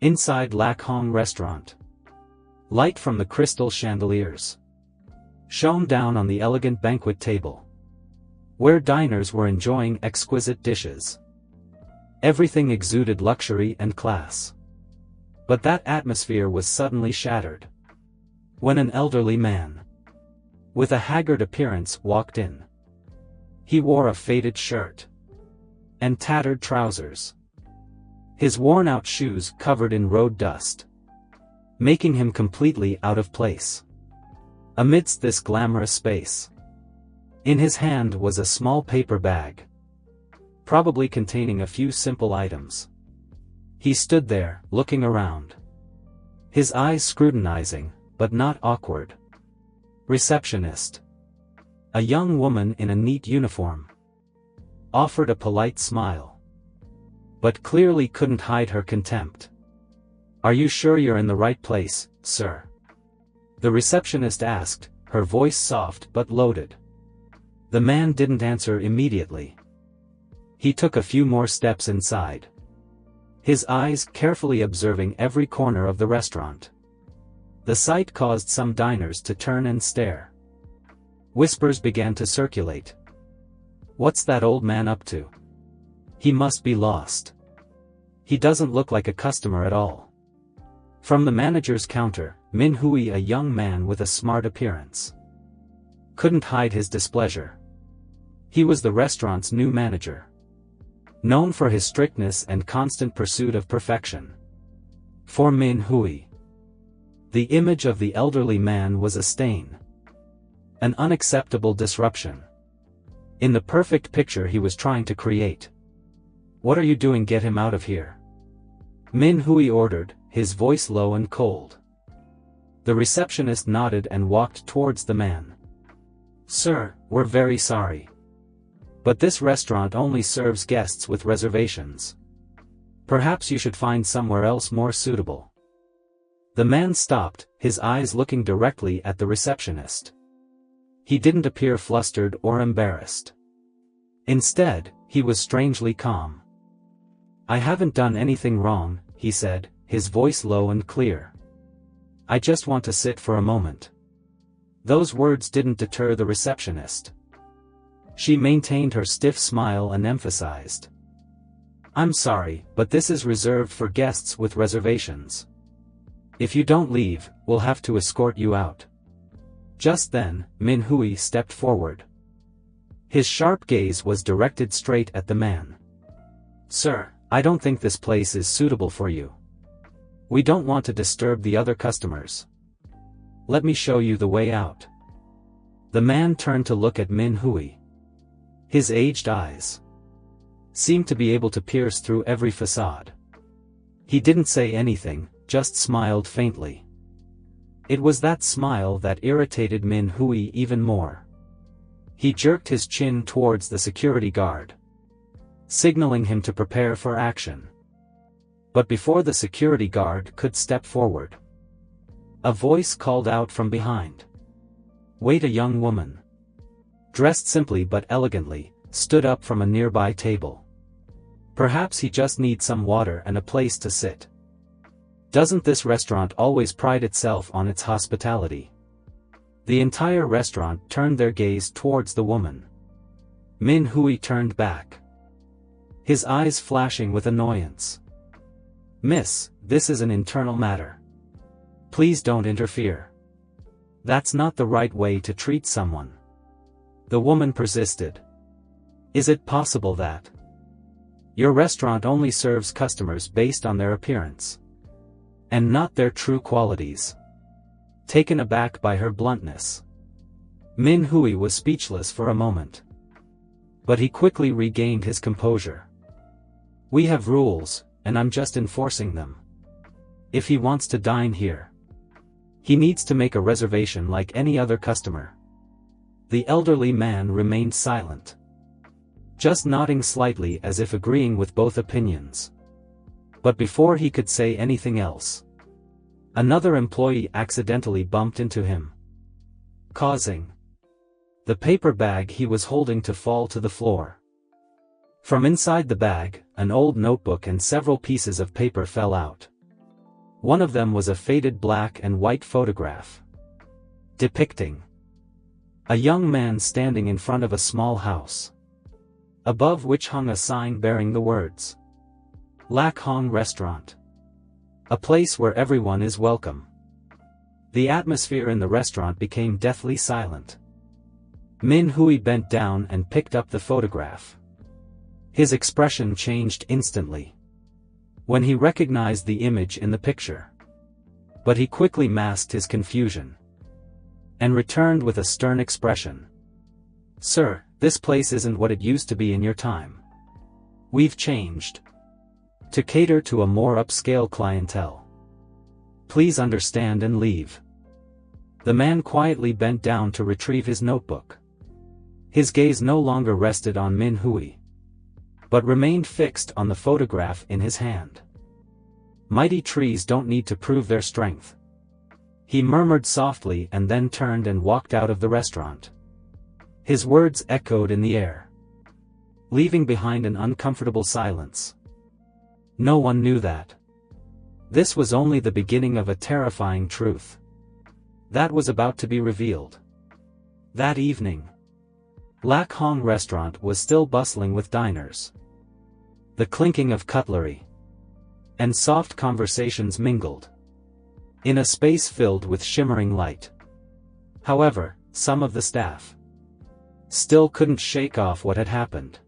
Inside Lac Hong restaurant. Light from the crystal chandeliers shone down on the elegant banquet table, where diners were enjoying exquisite dishes. Everything exuded luxury and class. But that atmosphere was suddenly shattered when an elderly man, with a haggard appearance, walked in. He wore a faded shirt and tattered trousers, his worn-out shoes covered in road dust, making him completely out of place amidst this glamorous space. In his hand was a small paper bag, probably containing a few simple items. He stood there, looking around, his eyes scrutinizing, but not awkward. Receptionist, a young woman in a neat uniform, offered a polite smile, but clearly couldn't hide her contempt. "Are you sure you're in the right place, sir?" the receptionist asked, her voice soft but loaded. The man didn't answer immediately. He took a few more steps inside, his eyes carefully observing every corner of the restaurant. The sight caused some diners to turn and stare. Whispers began to circulate. "What's that old man up to? He must be lost. He doesn't look like a customer at all." From the manager's counter, Min Hui, a young man with a smart appearance, couldn't hide his displeasure. He was the restaurant's new manager, known for his strictness and constant pursuit of perfection. For Min Hui, the image of the elderly man was a stain, an unacceptable disruption in the perfect picture he was trying to create. "What are you doing? Get him out of here," Min Hui ordered, his voice low and cold. The receptionist nodded and walked towards the man. "Sir, we're very sorry, but this restaurant only serves guests with reservations. Perhaps you should find somewhere else more suitable." The man stopped, his eyes looking directly at the receptionist. He didn't appear flustered or embarrassed. Instead, he was strangely calm. "I haven't done anything wrong," he said, his voice low and clear. "I just want to sit for a moment." Those words didn't deter the receptionist. She maintained her stiff smile and emphasized, "I'm sorry, but this is reserved for guests with reservations. If you don't leave, we'll have to escort you out." Just then, Min Hui stepped forward. His sharp gaze was directed straight at the man. "Sir, I don't think this place is suitable for you. We don't want to disturb the other customers. Let me show you the way out." The man turned to look at Min Hui. His aged eyes seemed to be able to pierce through every facade. He didn't say anything, just smiled faintly. It was that smile that irritated Min Hui even more. He jerked his chin towards the security guard, signaling him to prepare for action. But before the security guard could step forward, a voice called out from behind. "Wait!" A young woman, dressed simply but elegantly, stood up from a nearby table. "Perhaps he just needs some water and a place to sit. Doesn't this restaurant always pride itself on its hospitality?" The entire restaurant turned their gaze towards the woman. Min Hui turned back, his eyes flashing with annoyance. "Miss, this is an internal matter. Please don't interfere. That's not the right way to treat someone." The woman persisted. "Is it possible that your restaurant only serves customers based on their appearance, and not their true qualities?" Taken aback by her bluntness, Min Hui was speechless for a moment. But he quickly regained his composure. "We have rules, and I'm just enforcing them. If he wants to dine here, he needs to make a reservation like any other customer." The elderly man remained silent, just nodding slightly as if agreeing with both opinions. But before he could say anything else, another employee accidentally bumped into him, causing the paper bag he was holding to fall to the floor. From inside the bag, an old notebook and several pieces of paper fell out. One of them was a faded black and white photograph, depicting a young man standing in front of a small house, above which hung a sign bearing the words, Lak Hong Restaurant. A place where everyone is welcome. The atmosphere in the restaurant became deathly silent. Min Hui bent down and picked up the photograph. His expression changed instantly when he recognized the image in the picture. But he quickly masked his confusion and returned with a stern expression. Sir, this place isn't what it used to be in your time. We've changed to cater to a more upscale clientele. Please understand and leave. The man quietly bent down to retrieve his notebook. His gaze no longer rested on Min Hui, but remained fixed on the photograph in his hand. Mighty trees don't need to prove their strength, he murmured softly and then turned and walked out of the restaurant. His words echoed in the air, leaving behind an uncomfortable silence. No one knew that this was only the beginning of a terrifying truth that was about to be revealed. That evening, Lak Hong Restaurant was still bustling with diners. The clinking of cutlery and soft conversations mingled in a space filled with shimmering light. However, some of the staff still couldn't shake off what had happened.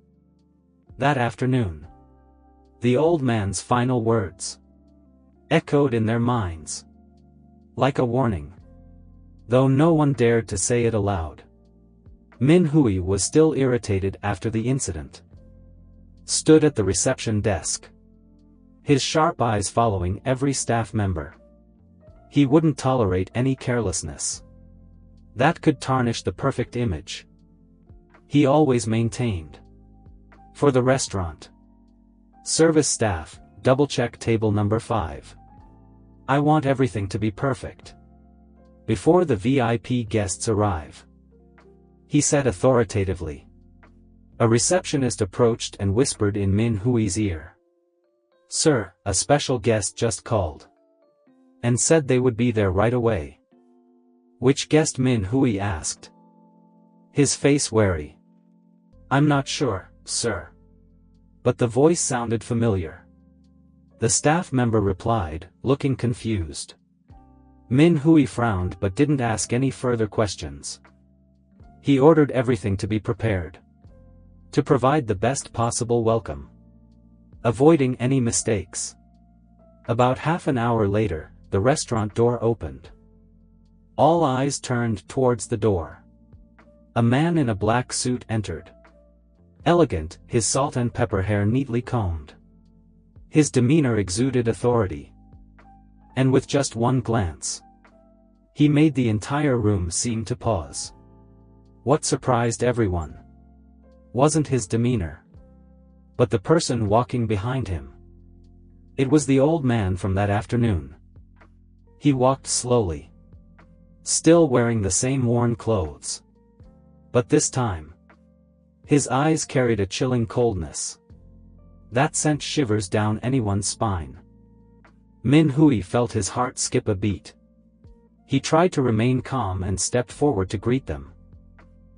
That afternoon, the old man's final words echoed in their minds like a warning, though no one dared to say it aloud. Min Hui was still irritated after the incident. Stood at the reception desk, his sharp eyes following every staff member. He wouldn't tolerate any carelessness that could tarnish the perfect image he always maintained for the restaurant. Service staff, double-check table number 5. I want everything to be perfect before the VIP guests arrive, he said authoritatively. A receptionist approached and whispered in Min Hui's ear. Sir, a special guest just called and said they would be there right away. Which guest? Min Hui asked, his face wary. I'm not sure, sir. But the voice sounded familiar. The staff member replied, looking confused. Min Hui frowned but didn't ask any further questions. He ordered everything to be prepared to provide the best possible welcome, avoiding any mistakes. About half an hour later, the restaurant door opened. All eyes turned towards the door. A man in a black suit entered. Elegant, his salt and pepper hair neatly combed. His demeanor exuded authority. And with just one glance, he made the entire room seem to pause. What surprised everyone wasn't his demeanor, but the person walking behind him. It was the old man from that afternoon. He walked slowly, still wearing the same worn clothes. But this time, his eyes carried a chilling coldness that sent shivers down anyone's spine. Min Hui felt his heart skip a beat. He tried to remain calm and stepped forward to greet them.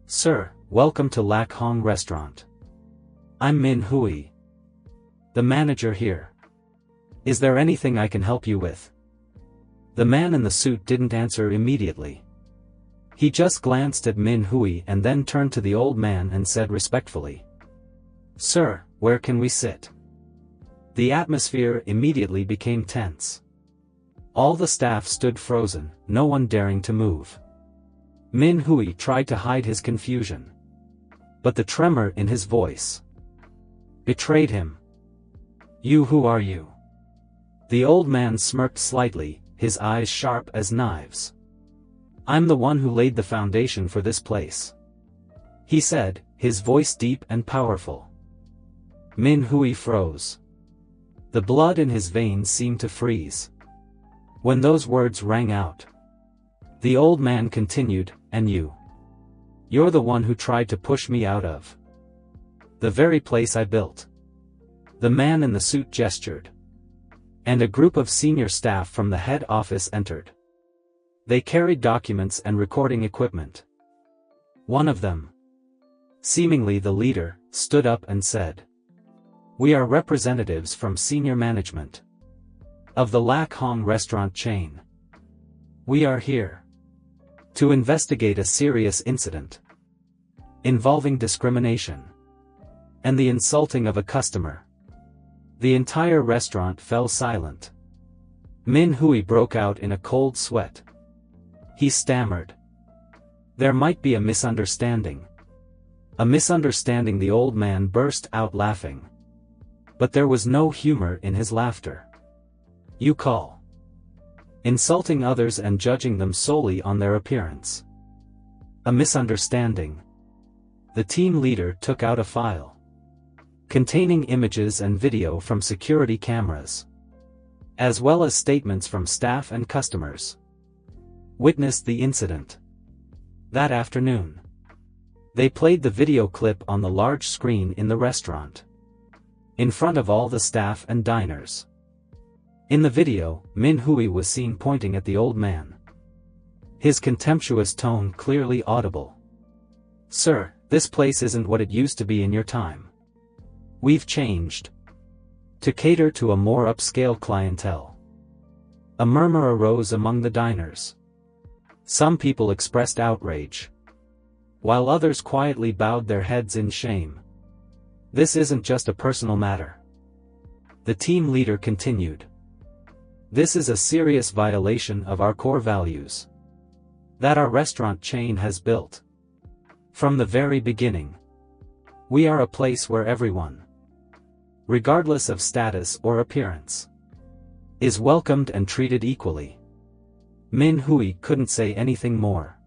Sir, welcome to Lak Hong Restaurant. I'm Min Hui, the manager here. Is there anything I can help you with? The man in the suit didn't answer immediately. He just glanced at Min Hui and then turned to the old man and said respectfully, Sir, where can we sit? The atmosphere immediately became tense. All the staff stood frozen, no one daring to move. Min Hui tried to hide his confusion, but the tremor in his voice betrayed him. You, who are you? The old man smirked slightly, his eyes sharp as knives. I'm the one who laid the foundation for this place, he said, his voice deep and powerful. Min Hui froze. The blood in his veins seemed to freeze when those words rang out. The old man continued, and you're the one who tried to push me out of the very place I built. The man in the suit gestured. and a group of senior staff from the head office entered. They carried documents and recording equipment. One of them, seemingly the leader, stood up and said, "We are representatives from senior management of the Lak Hong restaurant chain. We are here to investigate a serious incident involving discrimination and the insulting of a customer." The entire restaurant fell silent. Min Hui broke out in a cold sweat. He stammered. "There might be a misunderstanding." "A misunderstanding," the old man burst out laughing. But there was no humor in his laughter. "You call insulting others and judging them solely on their appearance a misunderstanding?" The team leader took out a file containing images and video from security cameras, as well as statements from staff and customers witnessed the incident. That afternoon, they played the video clip on the large screen in the restaurant, in front of all the staff and diners. In the video, Min Hui was seen pointing at the old man, his contemptuous tone clearly audible. "Sir, this place isn't what it used to be in your time. We've changed to cater to a more upscale clientele." A murmur arose among the diners. Some people expressed outrage, while others quietly bowed their heads in shame. "This isn't just a personal matter," the team leader continued. "This is a serious violation of our core values that our restaurant chain has built. From the very beginning, we are a place where everyone, regardless of status or appearance, is welcomed and treated equally." Min Hui couldn't say anything more.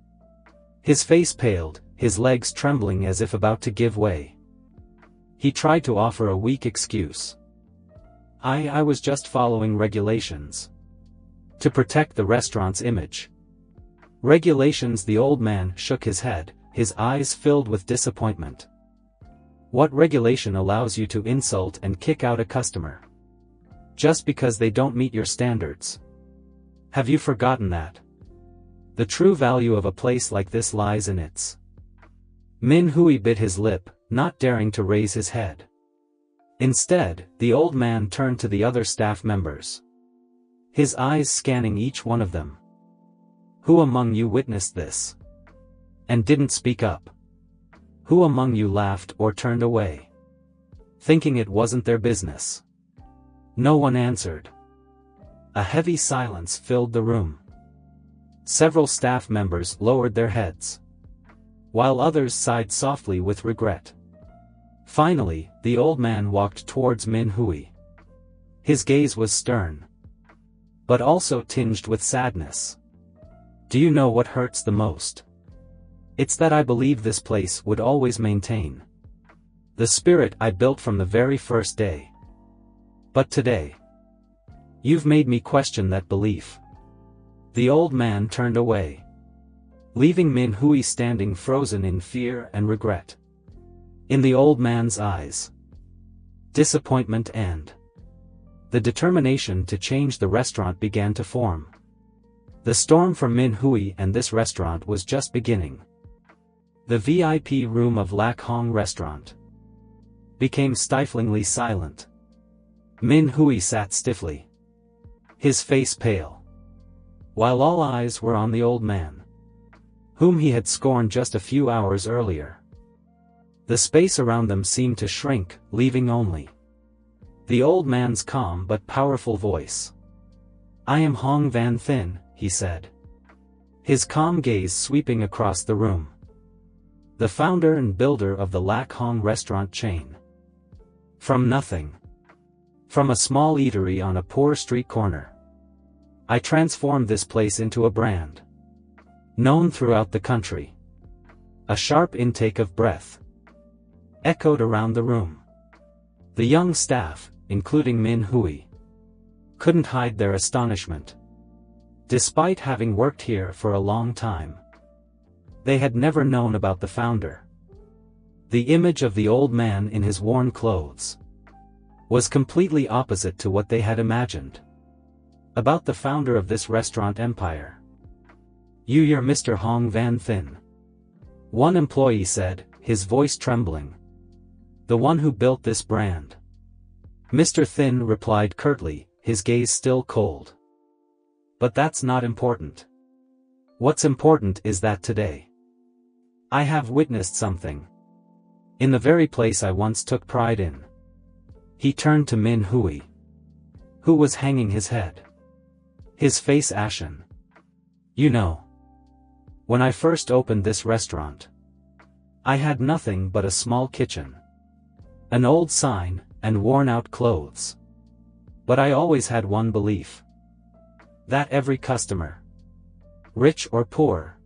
His face paled, his legs trembling as if about to give way. He tried to offer a weak excuse. I was just following regulations to protect the restaurant's image." "Regulations?" The old man shook his head, his eyes filled with disappointment. "What regulation allows you to insult and kick out a customer just because they don't meet your standards? Have you forgotten that the true value of a place like this lies in its—" Min Hui bit his lip, not daring to raise his head. Instead, the old man turned to the other staff members, his eyes scanning each one of them. "Who among you witnessed this and didn't speak up? Who among you laughed or turned away, thinking it wasn't their business?" No one answered. A heavy silence filled the room. Several staff members lowered their heads, while others sighed softly with regret. Finally, the old man walked towards Min Hui. His gaze was stern, but also tinged with sadness. "Do you know what hurts the most? It's that I believe this place would always maintain the spirit I built from the very first day. But today, you've made me question that belief." The old man turned away, leaving Min Hui standing frozen in fear and regret. In the old man's eyes, disappointment and the determination to change the restaurant began to form. The storm for Min Hui and this restaurant was just beginning. The VIP room of Lak Hong restaurant became stiflingly silent. Min Hui sat stiffly, his face pale, while all eyes were on the old man, whom he had scorned just a few hours earlier. The space around them seemed to shrink, leaving only the old man's calm but powerful voice. "I am Hong Van Thin," he said, his calm gaze sweeping across the room, "the founder and builder of the Lak Hong restaurant chain. From nothing, from a small eatery on a poor street corner, I transformed this place into a brand known throughout the country." A sharp intake of breath echoed around the room. The young staff, including Min Hui, couldn't hide their astonishment. Despite having worked here for a long time, they had never known about the founder. The image of the old man in his worn clothes, was completely opposite to what they had imagined. About the founder of this restaurant empire. You're Mr. Hong Van Thin. One employee said, his voice trembling. The one who built this brand. Mr. Thin replied curtly, his gaze still cold. But that's not important. What's important is that today, I have witnessed something. In the very place I once took pride in. He turned to Min Hui, who was hanging his head, his face ashen. You know, when I first opened this restaurant, I had nothing but a small kitchen, an old sign, and worn-out clothes. But I always had one belief. That every customer, rich or poor,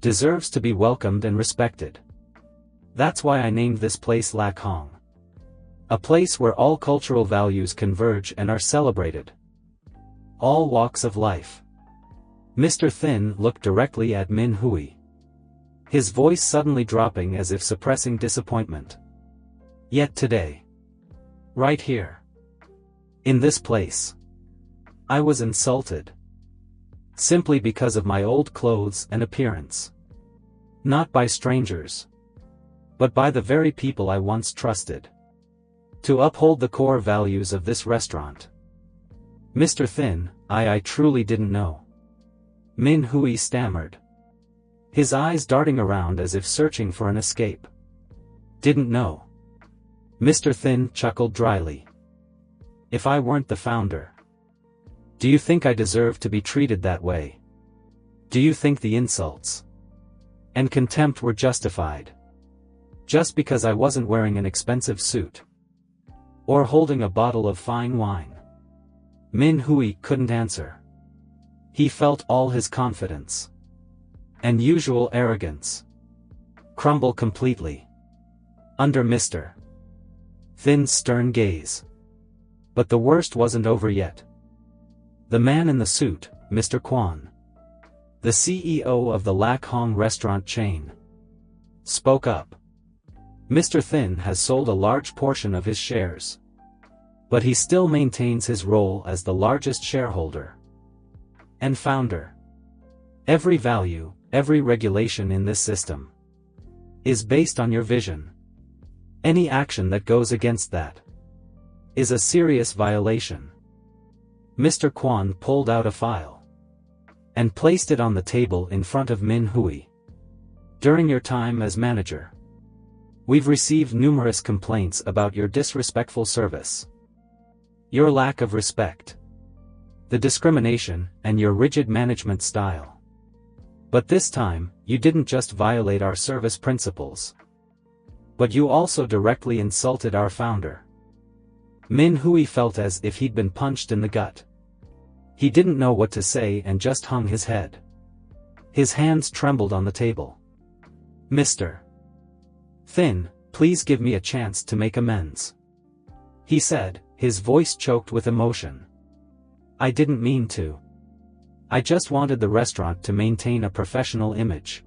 deserves to be welcomed and respected. That's why I named this place Lac Hong. A place where all cultural values converge and are celebrated. All walks of life. Mr. Thin looked directly at Min Hui, his voice suddenly dropping as if suppressing disappointment. Yet today, right here, in this place, I was insulted. Simply because of my old clothes and appearance. Not by strangers, but by the very people I once trusted to uphold the core values of this restaurant. Mr. Thin, I truly didn't know. Min Hui stammered, his eyes darting around as if searching for an escape. Didn't know. Mr. Thin chuckled dryly. If I weren't the founder, do you think I deserve to be treated that way? Do you think the insults and contempt were justified? Just because I wasn't wearing an expensive suit or holding a bottle of fine wine? Min Hui couldn't answer. He felt all his confidence and usual arrogance crumble completely under Mr. Thin's stern gaze. But the worst wasn't over yet. The man in the suit, Mr. Quan, the CEO of the Lac Hong restaurant chain, spoke up. Mr. Thin has sold a large portion of his shares, but he still maintains his role as the largest shareholder and founder. Every value, every regulation in this system is based on your vision. Any action that goes against that is a serious violation. Mr. Quan pulled out a file and placed it on the table in front of Min Hui. During your time as manager, we've received numerous complaints about your disrespectful service, your lack of respect, the discrimination, and your rigid management style. But this time, you didn't just violate our service principles, but you also directly insulted our founder. Min Hui felt as if he'd been punched in the gut. He didn't know what to say and just hung his head. His hands trembled on the table. Mr. Thin, please give me a chance to make amends, he said, his voice choked with emotion. I didn't mean to. I just wanted the restaurant to maintain a professional image.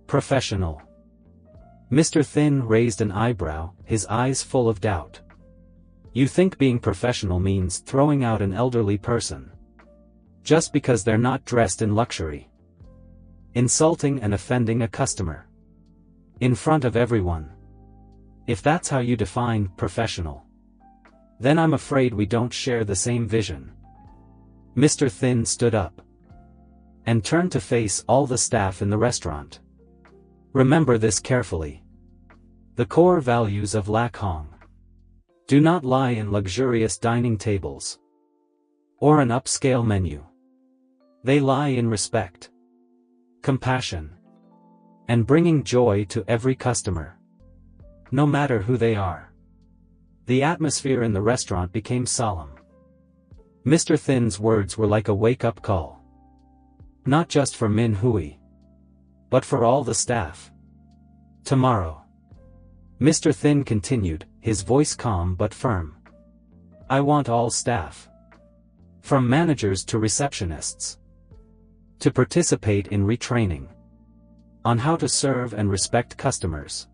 Professional? Mr. Thin raised an eyebrow, his eyes full of doubt. You think being professional means throwing out an elderly person just because they're not dressed in luxury? Insulting and offending a customer in front of everyone? If that's how you define professional, then I'm afraid we don't share the same vision. Mr. Thin stood up and turned to face all the staff in the restaurant. Remember this carefully. The core values of Lac Hong do not lie in luxurious dining tables or an upscale menu. They lie in respect, compassion, and bringing joy to every customer, no matter who they are. The atmosphere in the restaurant became solemn. Mr. Thin's words were like a wake-up call. Not just for Min Hui, but for all the staff. Tomorrow, Mr. Thin continued, his voice calm but firm, I want all staff, from managers to receptionists, to participate in retraining on how to serve and respect customers.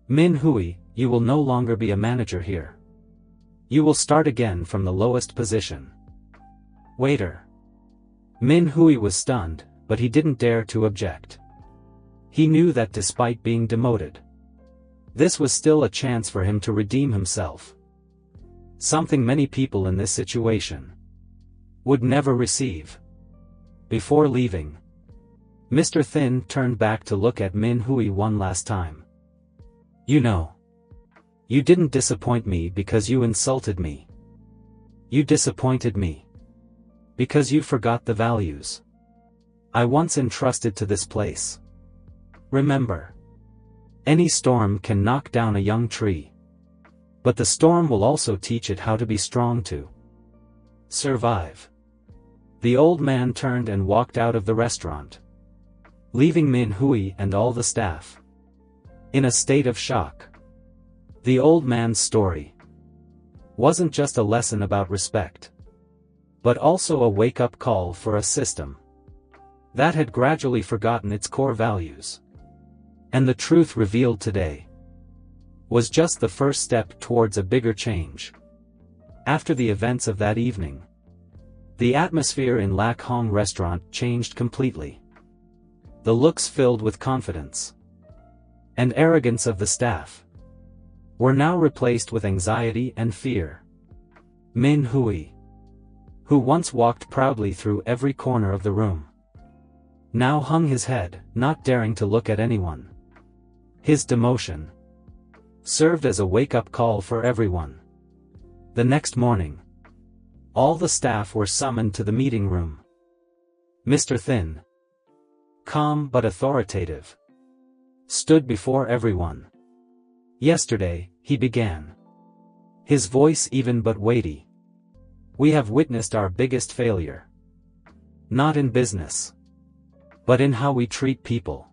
Min Hui, you will no longer be a manager here. You will start again from the lowest position. Waiter. Min Hui was stunned, but he didn't dare to object. He knew that despite being demoted, this was still a chance for him to redeem himself. Something many people in this situation would never receive. Before leaving, Mr. Thin turned back to look at Min Hui one last time. You know, you didn't disappoint me because you insulted me. You disappointed me because you forgot the values I once entrusted to this place. Remember, any storm can knock down a young tree, but the storm will also teach it how to be strong to survive. The old man turned and walked out of the restaurant, leaving Min Hui and all the staff in a state of shock. The old man's story wasn't just a lesson about respect, but also a wake-up call for a system that had gradually forgotten its core values. And the truth revealed today was just the first step towards a bigger change. After the events of that evening, the atmosphere in Lak Hong restaurant changed completely. The looks filled with confidence and arrogance of the staff were now replaced with anxiety and fear. Min Hui, who once walked proudly through every corner of the room, now hung his head, not daring to look at anyone. His demotion served as a wake-up call for everyone. The next morning, all the staff were summoned to the meeting room. Mr. Thin, calm but authoritative, stood before everyone. Yesterday, he began, his voice even but weighty. We have witnessed our biggest failure. Not in business, but in how we treat people.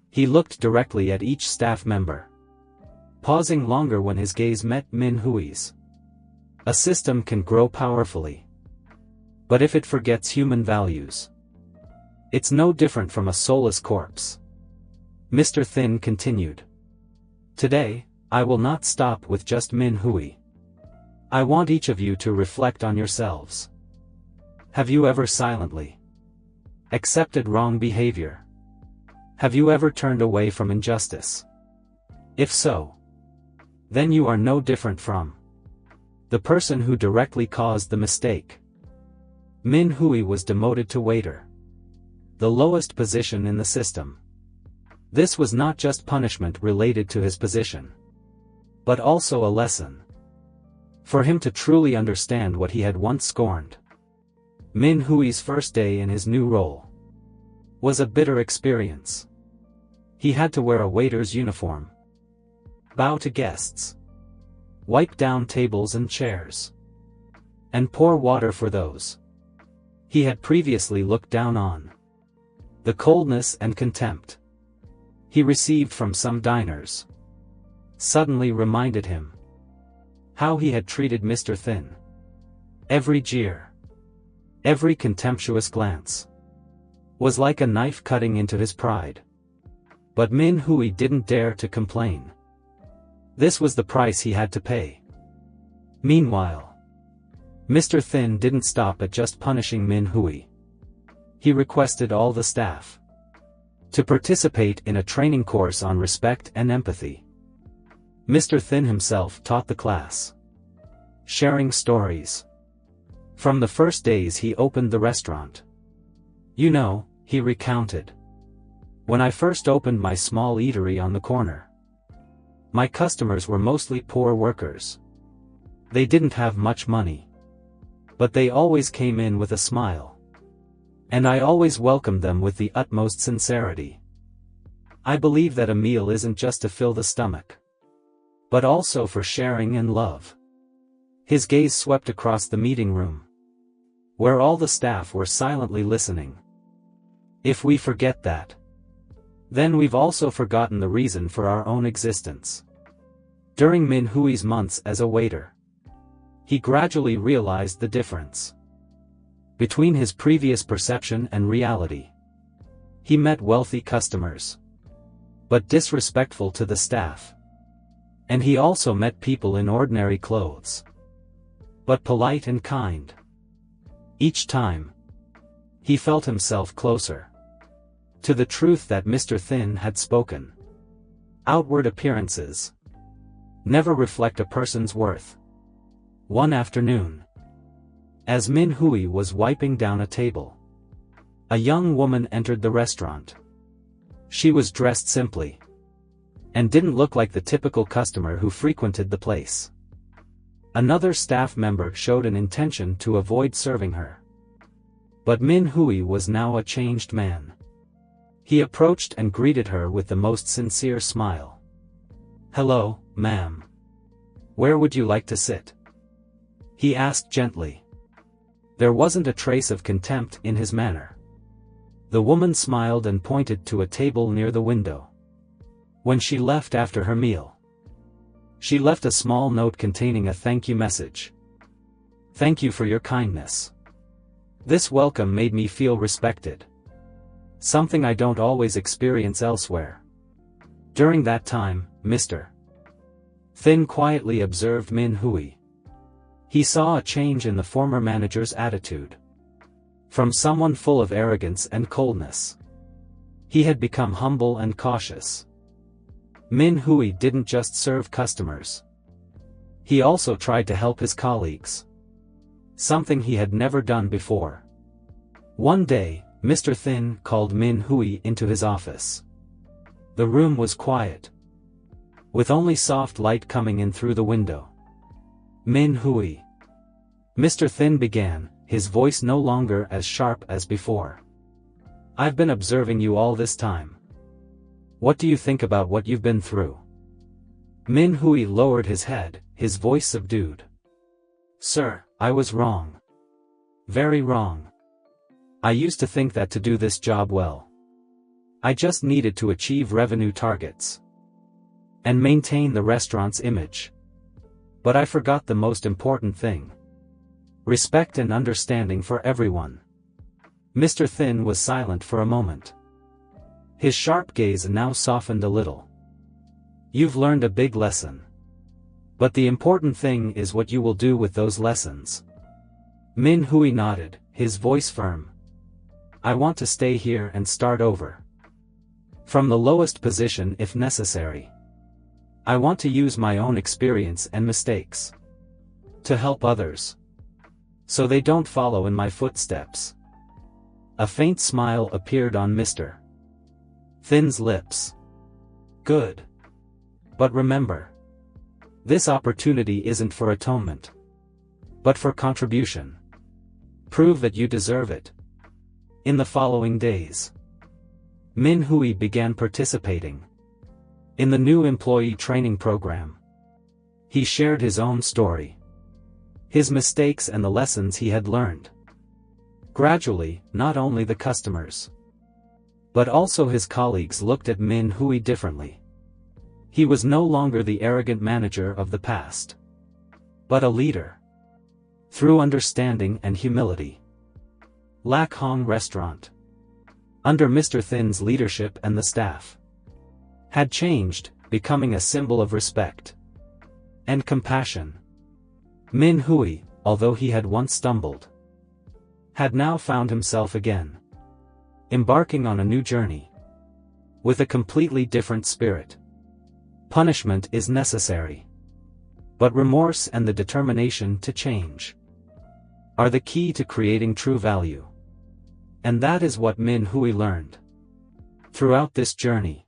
He looked directly at each staff member, pausing longer when his gaze met Min Hui's. A system can grow powerfully, but if it forgets human values, it's no different from a soulless corpse. Mr. Thin continued. Today, I will not stop with just Min Hui. I want each of you to reflect on yourselves. Have you ever silently accepted wrong behavior? Have you ever turned away from injustice? If so, then you are no different from the person who directly caused the mistake. Min Hui was demoted to waiter, the lowest position in the system. This was not just punishment related to his position, but also a lesson for him to truly understand what he had once scorned. Min Hui's first day in his new role was a bitter experience. He had to wear a waiter's uniform, bow to guests, wipe down tables and chairs, and pour water for those he had previously looked down on. The coldness and contempt he received from some diners suddenly reminded him how he had treated Mr. Thin. Every jeer, every contemptuous glance was like a knife cutting into his pride. But Min Hui didn't dare to complain. This was the price he had to pay. Meanwhile, Mr. Thin didn't stop at just punishing Min Hui. He requested all the staff to participate in a training course on respect and empathy. Mr. Thin himself taught the class, sharing stories from the first days he opened the restaurant. You know, he recounted, when I first opened my small eatery on the corner, my customers were mostly poor workers. They didn't have much money, but they always came in with a smile, and I always welcomed them with the utmost sincerity. I believe that a meal isn't just to fill the stomach, but also for sharing and love. His gaze swept across the meeting room, where all the staff were silently listening. If we forget that, then we've also forgotten the reason for our own existence. During Min Hui's months as a waiter, he gradually realized the difference between his previous perception and reality. He met wealthy customers, but disrespectful to the staff. And he also met people in ordinary clothes, but polite and kind. Each time, he felt himself closer to the truth that Mr. Thin had spoken. Outward appearances never reflect a person's worth. One afternoon, as Min Hui was wiping down a table, a young woman entered the restaurant. She was dressed simply, and didn't look like the typical customer who frequented the place. Another staff member showed an intention to avoid serving her. But Min Hui was now a changed man. He approached and greeted her with the most sincere smile. "Hello, ma'am. Where would you like to sit?" he asked gently. There wasn't a trace of contempt in his manner. The woman smiled and pointed to a table near the window. When she left after her meal, she left a small note containing a thank you message. "Thank you for your kindness. This welcome made me feel respected. Something I don't always experience elsewhere." During that time, Mr. Thin quietly observed Min Hui. He saw a change in the former manager's attitude. From someone full of arrogance and coldness, he had become humble and cautious. Min Hui didn't just serve customers. He also tried to help his colleagues, something he had never done before. One day, Mr. Thin called Min Hui into his office. The room was quiet, with only soft light coming in through the window. "Min Hui," Mr. Thin began, his voice no longer as sharp as before. "I've been observing you all this time. What do you think about what you've been through?" Min Hui lowered his head, his voice subdued. "Sir, I was wrong. Very wrong. I used to think that to do this job well, I just needed to achieve revenue targets and maintain the restaurant's image. But I forgot the most important thing: respect and understanding for everyone." Mr. Thin was silent for a moment. His sharp gaze now softened a little. "You've learned a big lesson. But the important thing is what you will do with those lessons." Min Hui nodded, his voice firm. "I want to stay here and start over. From the lowest position if necessary. I want to use my own experience and mistakes to help others, so they don't follow in my footsteps." A faint smile appeared on Mr. Thin's lips. "Good. But remember, this opportunity isn't for atonement, but for contribution. Prove that you deserve it." In the following days, Min Hui began participating in the new employee training program. He shared his own story, his mistakes and the lessons he had learned. Gradually, not only the customers, but also his colleagues looked at Min Hui differently. He was no longer the arrogant manager of the past, but a leader. Through understanding and humility, Lak Hong Restaurant, under Mr. Thin's leadership and the staff, had changed, becoming a symbol of respect and compassion. Min Hui, although he had once stumbled, had now found himself again, embarking on a new journey, with a completely different spirit. Punishment is necessary, but remorse and the determination to change are the key to creating true value. And that is what Min Hui learned throughout this journey.